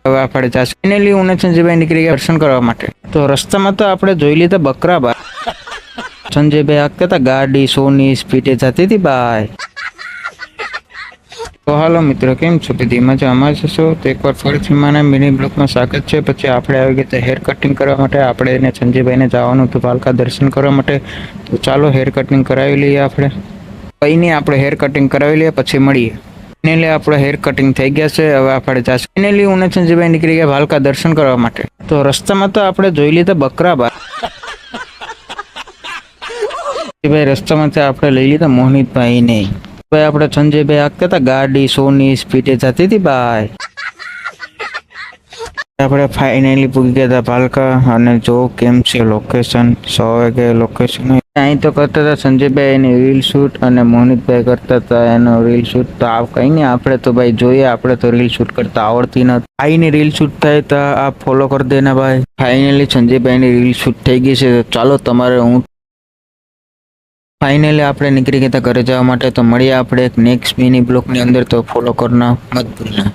હવે આપણે જાશું ફાઇનલી હું સંજયભાઈ નીકળી ગયા દર્શન કરવા માટે। તો રસ્તામાં તો આપણે જોઈ લીધા બકરાબા। સંજયભાઈ આગતા હતા, ગાડી 100ની સ્પીડે જતી હતી ભાઈ। તો હાલો મિત્રો, કેમ છો? બધી મજામાં જ છો? તો એકવાર ફરીથી મારા મિની બ્લોગમાં સ્વાગત છે। પછી આપણે આવી ગયા હેર કટિંગ કરવા માટે। આપણે એને સંજયભાઈને જવાનું હતું પાલકા દર્શન કરવા માટે। તો ચાલો હેર કટિંગ કરાવી લઈએ આપણે। કંઈ નહીં, આપણે હેર કટિંગ કરાવી લઈએ પછી મળીએ। ફાઇનલી આપણે હેર કટિંગ થઈ ગયા છે। હવે આપણે જાશું ફાઇનલી હું સંજયભાઈ નીકળી ગયા પાલકા દર્શન કરવા માટે। તો રસ્તામાં તો આપણે જોઈ લીધા બકરાબા। ભાઈ રસ્તામાંથી આપણે લઈ લીધા મોહિતભાઈ ને ભાઈ આપણે સંજયભાઈ આગતા હતા, ગાડી 100ની સ્પીડે જતી હતી ભાઈ। આપણે ફાઇનલી પૂગી ગયા હતા પાલકા। અને જો કેમ છે લોકેશન, 100 વાગે લોકેશન અહીં તો કરતા હતા સંજયભાઈ એની રીલ શૂટ અને મોહિતભાઈ કરતા હતા એનો રીલ શૂટ। તો આ કંઈ નહીં, આપણે તો ભાઈ જોઈએ, આપણે તો રીલ શૂટ કરતા આવડતી નથી। આઈની રીલ શૂટ થાય તો આ ફોલો કરી દેના ભાઈ। ફાઇનલી સંજયભાઈની રીલ શૂટ થઈ ગઈ છે। તો ચાલો તમારે હું ફાઇનલી આપણે નીકળી ગયા ઘરે જવા માટે। તો મળીએ આપણે એક નેક્સ્ટ મિની બ્લોગની અંદર। તો ફોલો કરના મત ભૂલના।